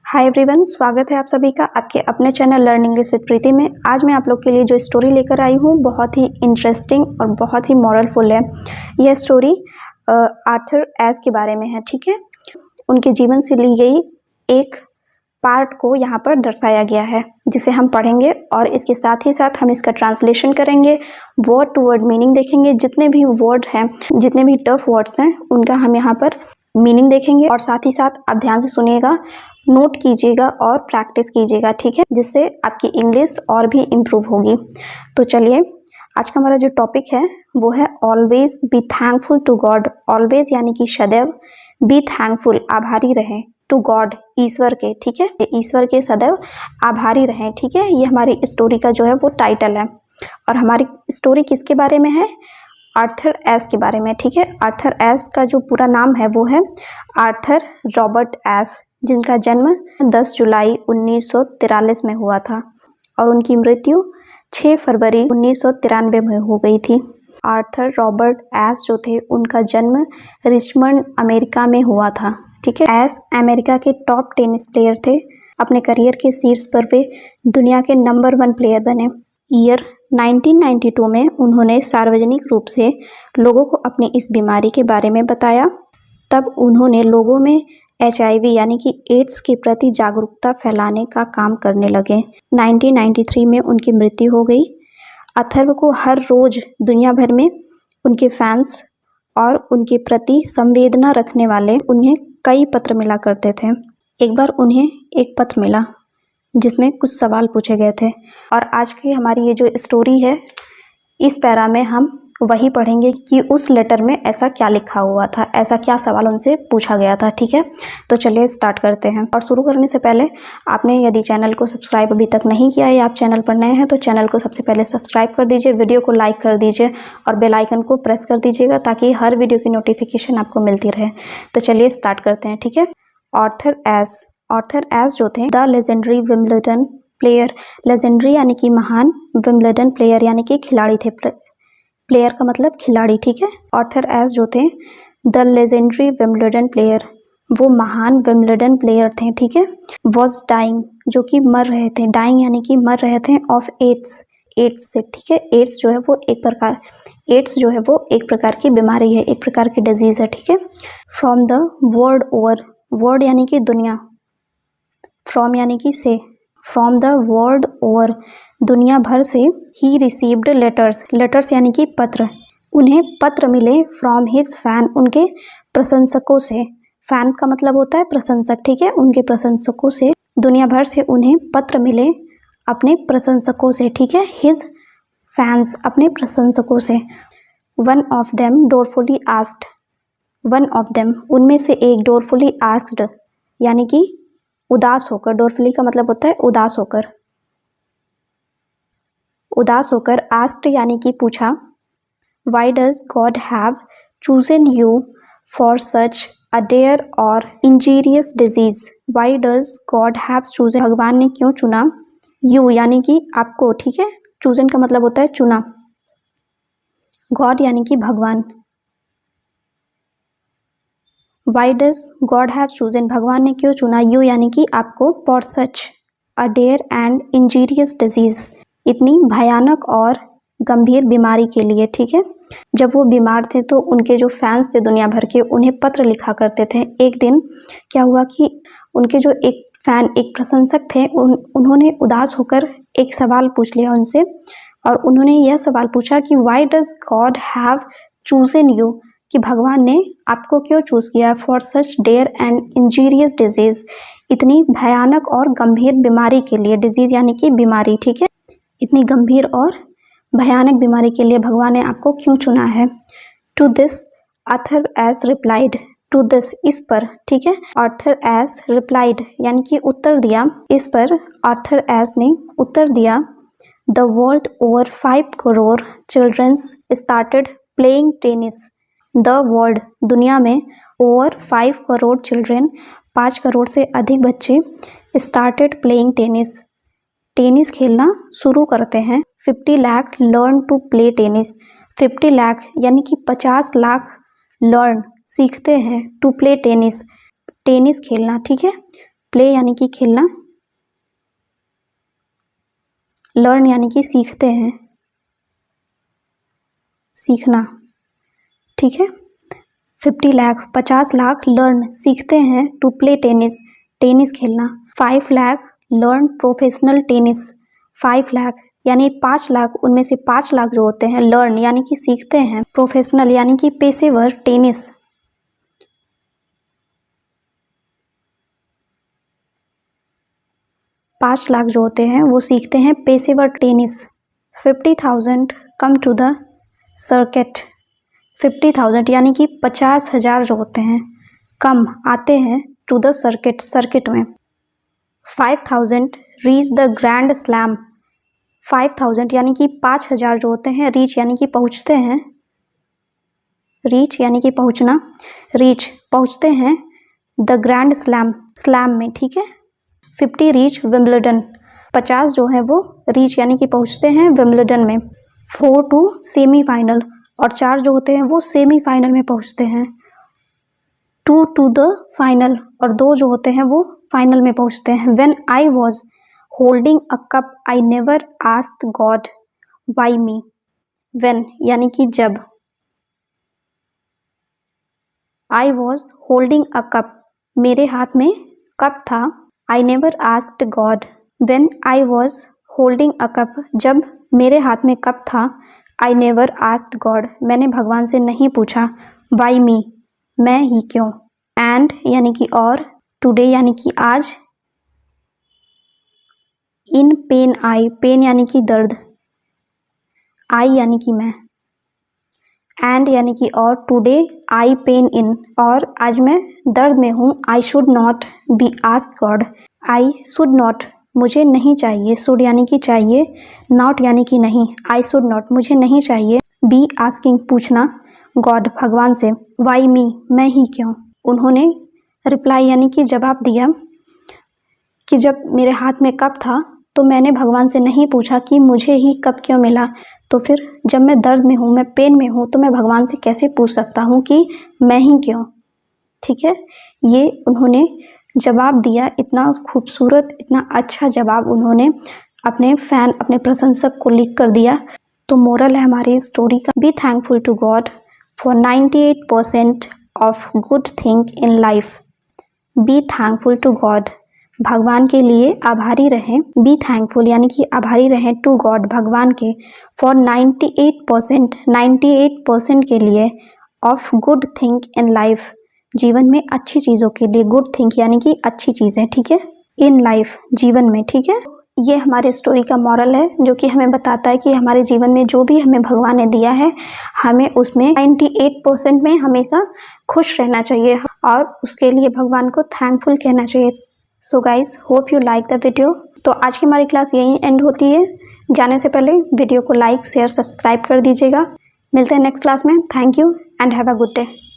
Hi everyone, स्वागत है आप सभी का आपके अपने चैनल लर्न इंग्लिश विद प्रीति में। आज मैं आप लोग के लिए जो स्टोरी लेकर आई हूँ बहुत ही इंटरेस्टिंग और बहुत ही मॉरलफुल है। यह स्टोरी आर्थर एस के बारे में है। ठीक है, उनके जीवन से ली गई एक पार्ट को यहाँ पर दर्शाया गया है जिसे हम पढ़ेंगे और इसके साथ ही साथ हम इसका ट्रांसलेशन करेंगे, वर्ड टू वर्ड मीनिंग देखेंगे। जितने भी वर्ड हैं, जितने भी टफ वर्ड्स हैं, उनका हम यहाँ पर मीनिंग देखेंगे और साथ ही साथ आप ध्यान से सुनिएगा, नोट कीजिएगा और प्रैक्टिस कीजिएगा। ठीक है, जिससे आपकी इंग्लिश और भी इम्प्रूव होगी। तो चलिए, आज का हमारा जो टॉपिक है वो है always be thankful to God. Always यानी कि सदैव, बी थैंकफुल आभारी रहें, टू गॉड ईश्वर के। ठीक है, ईश्वर के सदैव आभारी रहें। ठीक है, ये हमारी स्टोरी का जो है वो टाइटल है और हमारी स्टोरी किसके बारे में है? आर्थर एस के बारे में। ठीक है, आर्थर एस का जो पूरा नाम है वो है आर्थर रॉबर्ट एस, जिनका जन्म 10 जुलाई 1943 में हुआ था और उनकी मृत्यु 6 फरवरी 1993 में हो गई थी। आर्थर रॉबर्ट एस जो थे, उनका जन्म रिचमंड अमेरिका में हुआ था। ठीक है, एस अमेरिका के टॉप टेनिस प्लेयर थे। अपने करियर के शीर्ष पर वे दुनिया के नंबर 1 प्लेयर बने। ईयर 1992 में उन्होंने सार्वजनिक रूप से लोगों को अपनी इस बीमारी के बारे में बताया। तब उन्होंने लोगों में HIV यानी कि एड्स के प्रति जागरूकता फैलाने का काम करने लगे। 1993 में उनकी मृत्यु हो गई। अथर्व को हर रोज दुनिया भर में उनके फैंस और उनके प्रति संवेदना रखने वाले उन्हें कई पत्र मिला करते थे। एक बार उन्हें एक पत्र मिला जिसमें कुछ सवाल पूछे गए थे और आज की हमारी ये जो स्टोरी है, इस पैरा में हम वही पढ़ेंगे कि उस लेटर में ऐसा क्या लिखा हुआ था, ऐसा क्या सवाल उनसे पूछा गया था। ठीक है, तो चलिए स्टार्ट करते हैं। और शुरू करने से पहले आपने यदि चैनल को सब्सक्राइब अभी तक नहीं किया है, आप चैनल पर नए हैं तो चैनल को सबसे पहले सब्सक्राइब कर दीजिए, वीडियो को लाइक कर दीजिए और बेल आइकन को प्रेस कर दीजिएगा ताकि हर वीडियो की नोटिफिकेशन आपको मिलती रहे। तो चलिए स्टार्ट करते हैं। ठीक है, आर्थर एस जो थे, the legendary Wimbledon player. Legendary यानी कि महान, विंबलडन प्लेयर यानी कि खिलाड़ी थे। प्लेयर का मतलब खिलाड़ी। ठीक है, आर्थर एस जो थे, द लेजेंडरी विंबलडन प्लेयर, वो महान विंबलडन प्लेयर थे। ठीक है, वॉज डाइंग जो कि मर रहे थे, डाइंग यानी कि मर रहे थे, ऑफ एड्स से। ठीक है, एड्स जो है वो एक प्रकार की बीमारी है, एक प्रकार की डिजीज है। ठीक है, from the world over, world यानी कि दुनिया, फ्रॉम यानी कि से, फ्रॉम द वर्ल्ड ओवर दुनिया भर से। ही रिसीव्ड लेटर्स यानी कि पत्र, उन्हें पत्र मिले फ्रॉम हिज फैन, उनके प्रशंसकों से। फैन का मतलब होता है प्रशंसक। ठीक है, उनके प्रशंसकों से, दुनिया भर से उन्हें पत्र मिले अपने प्रशंसकों से। ठीक है, हिज फैंस, अपने प्रशंसकों से। वन ऑफ देम डोरफुली आस्क्ड, वन ऑफ देम उनमें से एक, डोरफुली आस्क्ड यानी कि उदास होकर, डोरफुली का मतलब होता है उदास होकर, उदास होकर, आस्क्ड यानी कि पूछा। Why does God have chosen you for such a dire और injurious disease. Why does God have chosen, भगवान ने क्यों चुना, यू यानी कि आपको। ठीक है, चूजन का मतलब होता है चुना, गॉड यानी कि भगवान। Why does God have chosen, भगवान ने क्यों चुना, यू यानी कि आपको, for such a dare and injurious disease, इतनी भयानक और गंभीर बीमारी के लिए। ठीक है, जब वो बीमार थे तो उनके जो फैंस थे दुनिया भर के, उन्हें पत्र लिखा करते थे। एक दिन क्या हुआ कि उनके जो एक फैन, एक प्रशंसक थे, उन्होंने उदास होकर एक सवाल पूछ लिया उनसे और उन्होंने यह सवाल पूछा कि why does God have chosen you, कि भगवान ने आपको क्यों चूज किया, for such dare and injurious disease, इतनी भयानक और गंभीर बीमारी के लिए। डिजीज यानी कि बीमारी। ठीक है, इतनी गंभीर और भयानक बीमारी के लिए भगवान ने आपको क्यों चुना है। To this Arthur Ashe replied, to this इस पर। ठीक है, आर्थर एस रिप्लाइड यानी कि उत्तर दिया, इस पर आर्थर एस ने उत्तर दिया। The world over 5 crore childrens started playing tennis. The world दुनिया में, ओवर 5 करोड़ चिल्ड्रन 5 करोड़ से अधिक बच्चे, स्टार्टेड प्लेइंग टेनिस टेनिस खेलना शुरू करते हैं। 50 lakh learn to play tennis, 50 lakh यानी कि 50 लाख लर्न सीखते हैं, टू प्ले टेनिस टेनिस खेलना। ठीक है, प्ले यानी कि खेलना, लर्न यानी कि सीखते हैं, सीखना, ठीक है। 50 लाख 50 लाख लर्न सीखते हैं टू प्ले टेनिस, टेनिस खेलना। 5 lakh learn professional tennis, 5 lakh यानी 5 लाख, उनमें से 5 लाख जो होते हैं लर्न यानी कि सीखते हैं, प्रोफेशनल यानी कि पेशेवर टेनिस। 5 लाख जो होते हैं वो सीखते हैं पेशेवर tennis. 50,000 come to the circuit, 50,000 यानी कि 50,000 जो होते हैं कम आते हैं टू द सर्किट, सर्किट में। 5,000 रीच द ग्रैंड स्लैम, 5,000 यानी कि 5,000 जो होते हैं रीच यानी कि पहुँचते हैं, रीच यानी कि पहुँचना, रीच पहुँचते हैं द ग्रैंड स्लैम, स्लैम में, ठीक है। 50 रीच विम्बलडन, 50 जो है वो रीच यानी कि पहुँचते हैं विम्बलडन में। 4 टू सेमीफाइनल, और 4 जो होते हैं वो सेमीफाइनल में पहुँचते हैं। 2 टू द फाइनल, और 2 जो होते हैं वो फाइनल में पहुँचते हैं। When I was holding a cup, I never asked God why me. When यानी कि जब, I was holding a cup, मेरे हाथ में कप था। I never asked God. When I was holding a cup, जब मेरे हाथ में कप था। I never asked God, मैंने भगवान से नहीं पूछा। Why me, मैं ही क्यों। And यानी कि और, today यानी कि आज, in pain I, pain यानी कि दर्द, I यानी कि मैं, and यानी कि और, today I pain in, और आज मैं दर्द में हूँ। I should not be asked God, I should not मुझे नहीं चाहिए, should यानी कि चाहिए, not यानी कि नहीं, I should not मुझे नहीं चाहिए, be asking पूछना, God भगवान से, why me मैं ही क्यों। उन्होंने रिप्लाई यानी कि जवाब दिया कि जब मेरे हाथ में कप था तो मैंने भगवान से नहीं पूछा कि मुझे ही कप क्यों मिला, तो फिर जब मैं दर्द में हूँ, मैं पेन में हूँ, तो मैं भगवान से कैसे पूछ सकता हूँ कि मैं ही क्यों, ठीक है। ये उन्होंने जवाब दिया, इतना खूबसूरत, इतना अच्छा जवाब उन्होंने अपने फैन, अपने प्रशंसक को लिख कर दिया। तो मोरल है हमारी स्टोरी का, be thankful to God for 98% of good thing in life. Be thankful to God, भगवान के लिए आभारी रहें। बी थैंकफुल यानी कि आभारी रहें टू गॉड, भगवान के, फॉर 98%, 98% के लिए, of good thing in life, जीवन में अच्छी चीज़ों के लिए, गुड थिंग यानी कि अच्छी चीज़ें, ठीक है, इन लाइफ जीवन में, ठीक है। ये हमारे स्टोरी का मॉरल है जो कि हमें बताता है कि हमारे जीवन में जो भी हमें भगवान ने दिया है, हमें उसमें 98% में हमेशा खुश रहना चाहिए और उसके लिए भगवान को थैंकफुल कहना चाहिए। So guys, hope you like the video. तो आज की हमारी क्लास यहीं एंड होती है। जाने से पहले वीडियो को लाइक, शेयर, सब्सक्राइब कर दीजिएगा। मिलते हैं नेक्स्ट क्लास में। Thank you and have a good day.